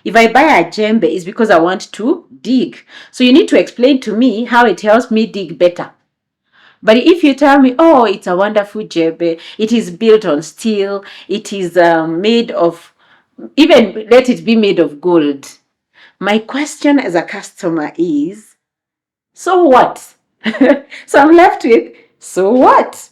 If I buy a djembe, it's because I want to dig. So you need to explain to me how it helps me dig better. But if you tell me, oh, it's a wonderful djembe, it is built on steel, it is made of, even let it be made of gold. My question as a customer is, so what? So I'm left with, so what?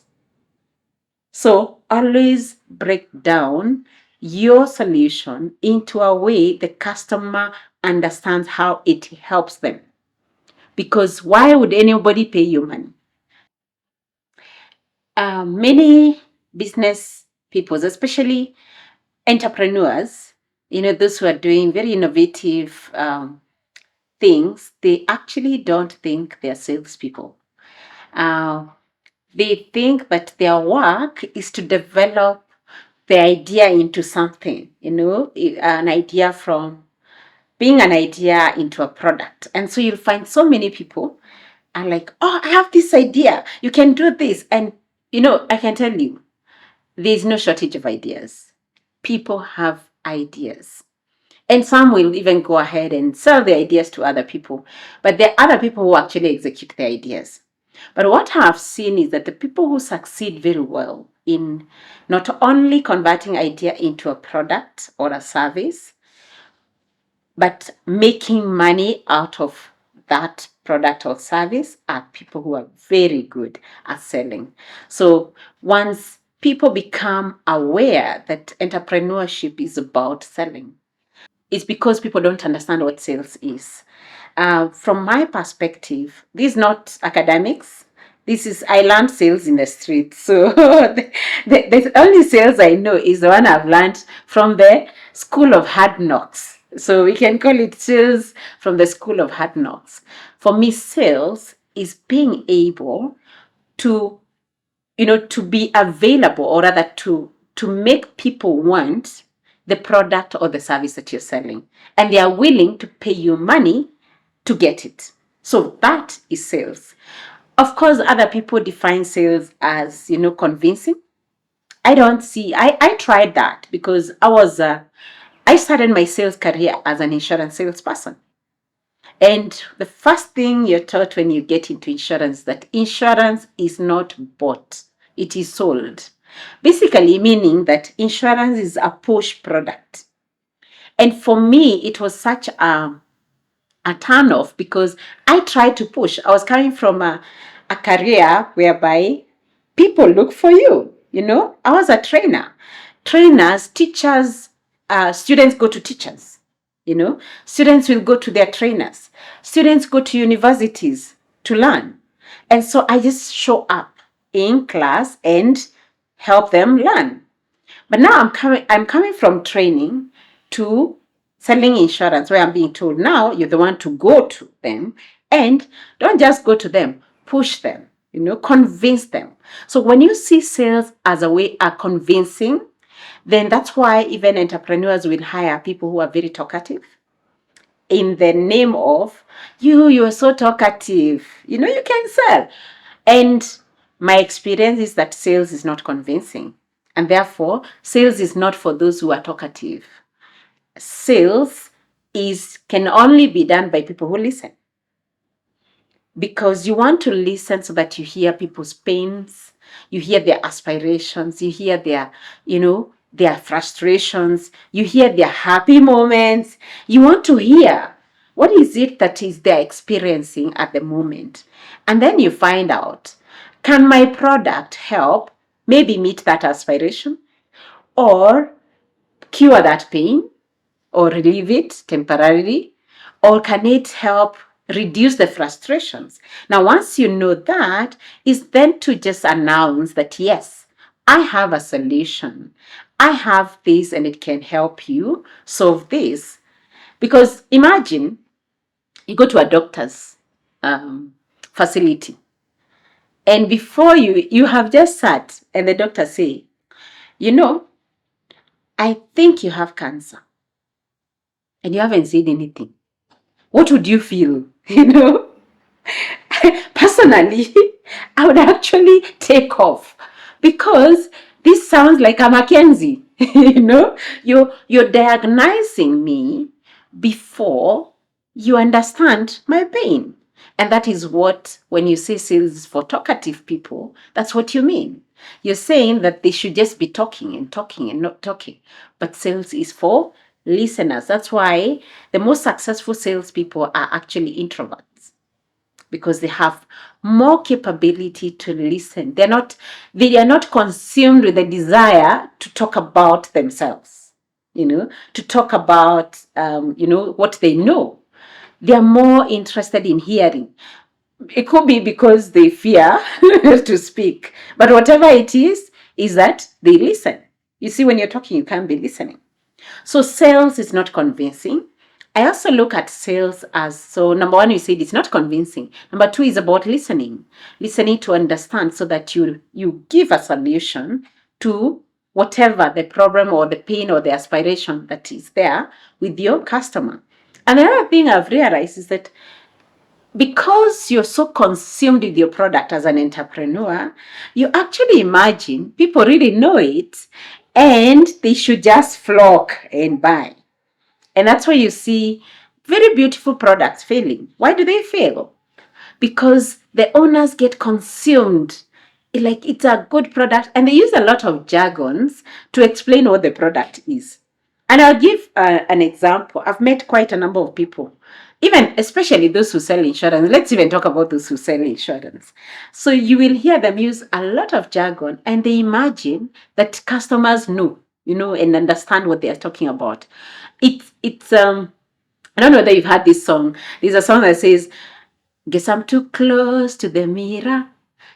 So always break down your solution into a way the customer understands how it helps them. Because why would anybody pay you money? Many business people, especially entrepreneurs, those who are doing very innovative things, they actually don't think they're salespeople. Uh, they think that their work is to develop the idea into something, an idea from being an idea into a product. And so you'll find so many people are like, oh, I have this idea. You can do this. And, I can tell you, there's no shortage of ideas. People have ideas. And some will even go ahead and sell the ideas to other people. But there are other people who actually execute the ideas. But what I've seen is that the people who succeed very well in not only converting idea into a product or a service, but making money out of that product or service are people who are very good at selling. So once people become aware that entrepreneurship is about selling, it's because people don't understand what sales is. From my perspective, this is not academics. This is, I learned sales in the street. So the only sales I know is the one I've learned from the School of Hard Knocks. So we can call it sales from the School of Hard Knocks. For me, sales is being able to, to be available, or rather to make people want the product or the service that you're selling. And they are willing to pay you money to get it. So that is sales. Of course, other people define sales as, convincing. I tried that because I started my sales career as an insurance salesperson. And the first thing you're taught when you get into insurance, that insurance is not bought, it is sold. Basically meaning that insurance is a push product. And for me, it was such a turn off because I tried to push. I was coming from a career whereby people look for you. I was a trainer. Trainers, teachers, students go to teachers. Students will go to their trainers. Students go to universities to learn. And so I just show up in class and help them learn. But now I'm coming from training to selling insurance, where I'm being told now you're the one to go to them, and don't just go to them, push them, convince them. So when you see sales as a way of convincing, then that's why even entrepreneurs will hire people who are very talkative in the name of you're so talkative, you can sell. And my experience is that sales is not convincing. And therefore, sales is not for those who are talkative. Sales can only be done by people who listen. Because you want to listen so that you hear people's pains, you hear their aspirations, you hear their frustrations, you hear their happy moments. You want to hear what is it that is they're experiencing at the moment. And then you find out, can my product help maybe meet that aspiration or cure that pain or relieve it temporarily, or can it help reduce the frustrations? Now, once you know that, is then to just announce that, yes, I have a solution. I have this and it can help you solve this. Because imagine you go to a doctor's facility, and before you have just sat and the doctor say, I think you have cancer, and you haven't said anything. What would you feel? Personally, I would actually take off, because this sounds like a Mackenzie. You're diagnosing me before you understand my pain. And that is what, when you say sales is for talkative people, that's what you mean. You're saying that they should just be talking and talking and not talking. But sales is for listeners. That's why the most successful salespeople are actually introverts, because they have more capability to listen. They are not consumed with the desire to talk about themselves, to talk about, what they know. They are more interested in hearing. It could be because they fear to speak, but whatever it is that they listen. You see, when you're talking, you can't be listening. So sales is not convincing. I also look at sales as, so number one, you said it's not convincing. Number two is about listening to understand, so that you give a solution to whatever the problem or the pain or the aspiration that is there with your customer. And another thing I've realized is that because you're so consumed with your product as an entrepreneur, you actually imagine people really know it and they should just flock and buy. And that's why you see very beautiful products failing. Why do they fail? Because the owners get consumed. Like, it's a good product, and they use a lot of jargons to explain what the product is. And I'll give an example. I've met quite a number of people, even especially those who sell insurance. Let's even talk about those who sell insurance. So you will hear them use a lot of jargon, and they imagine that customers know, and understand what they are talking about. It's I don't know whether you've heard this song. There's a song that says, "Guess I'm too close to the mirror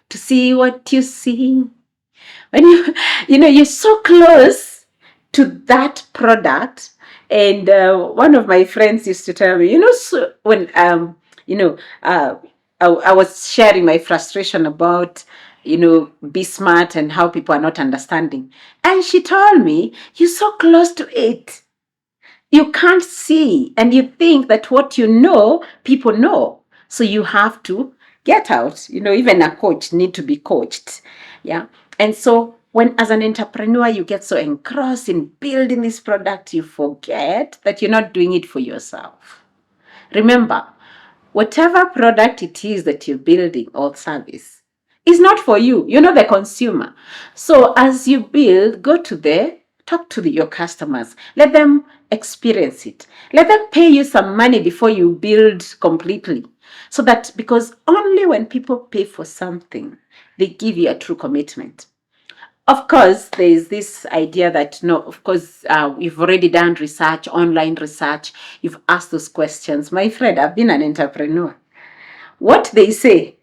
to see what you see." When you're so close to that product. And one of my friends used to tell me, so when I was sharing my frustration about, be smart and how people are not understanding, and she told me, "You're so close to it, you can't see, and you think that what you know, people know. So you have to get out. Even a coach need to be coached." Yeah. And so when, as an entrepreneur, you get so engrossed in building this product, you forget that you're not doing it for yourself. Remember, whatever product it is that you're building or service is not for you. You're not the consumer. So as you build, talk to your customers. Let them experience it. Let them pay you some money before you build completely. So that, because only when people pay for something, they give you a true commitment. Of course, there is this idea that, no, of course, you've already done research, online research, you've asked those questions. My friend, I've been an entrepreneur. What they say,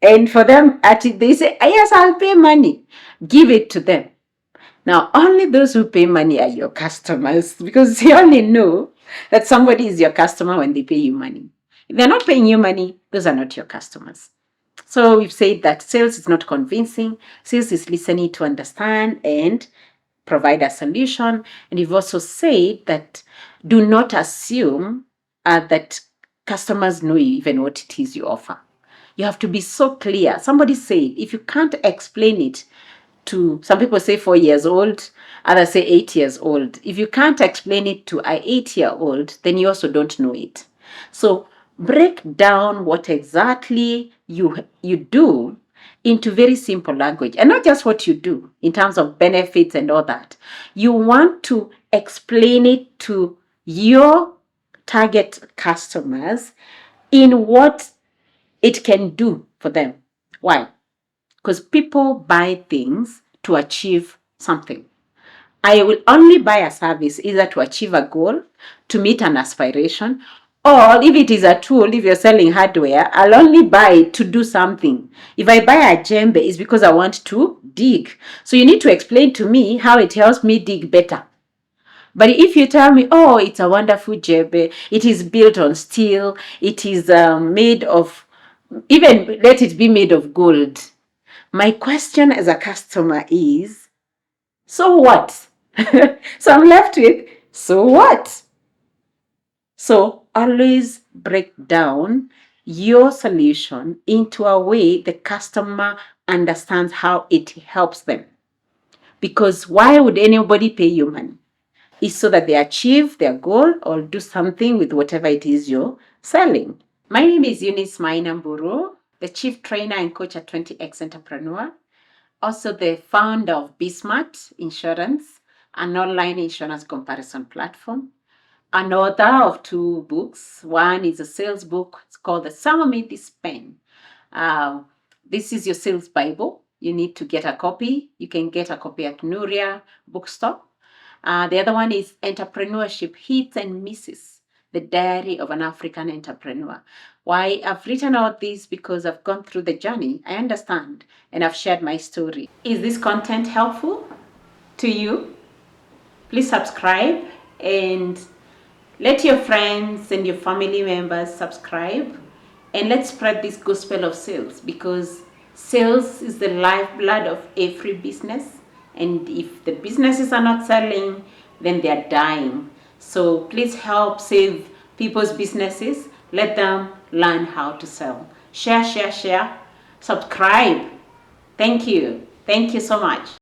and for them, they say, "Yes, I'll pay money." Give it to them. Now, only those who pay money are your customers, because you only know that somebody is your customer when they pay you money. If they're not paying you money, those are not your customers. So we've said that sales is not convincing. Sales is listening to understand and provide a solution. And you've also said that do not assume that customers know even what it is you offer. You have to be so clear. Somebody said, if you can't explain it to, some people say 4 years old, others say 8 years old. If you can't explain it to an 8-year-old, then you also don't know it. So break down what exactly you do into very simple language, and not just what you do in terms of benefits and all that. You want to explain it to your target customers in what it can do for them. Why? Because people buy things to achieve something. I will only buy a service either to achieve a goal, to meet an aspiration, or if it is a tool, if you're selling hardware, I'll only buy it to do something. If I buy a djembe, it's because I want to dig. So you need to explain to me how it helps me dig better. But if you tell me, "Oh, it's a wonderful djembe, it is built on steel, it is made of," even let it be made of gold. My question as a customer is, so what? So I'm left with, so what? So always break down your solution into a way the customer understands how it helps them. Because why would anybody pay you money? is so that they achieve their goal or do something with whatever it is you're selling. My name is Eunice Mainamburu, the Chief Trainer and Coach at 20X Entrepreneur, also the founder of Bismart Insurance, an online insurance comparison platform, an author of 2 books. One is a sales book. It's called The Summer Meet This Pen. This is your sales Bible. You need to get a copy. You can get a copy at Nuria Bookstore. The other one is Entrepreneurship Hits and Misses, the Diary of an African Entrepreneur. Why I've written out this because I've gone through the journey. I understand, and I've shared my story. Is this content helpful to you? Please subscribe and let your friends and your family members subscribe, and let's spread this gospel of sales, because sales is the lifeblood of every business. And if the businesses are not selling, then they are dying. So please help save people's businesses. Let them learn how to sell. Share, share, share. Subscribe. Thank you. Thank you so much.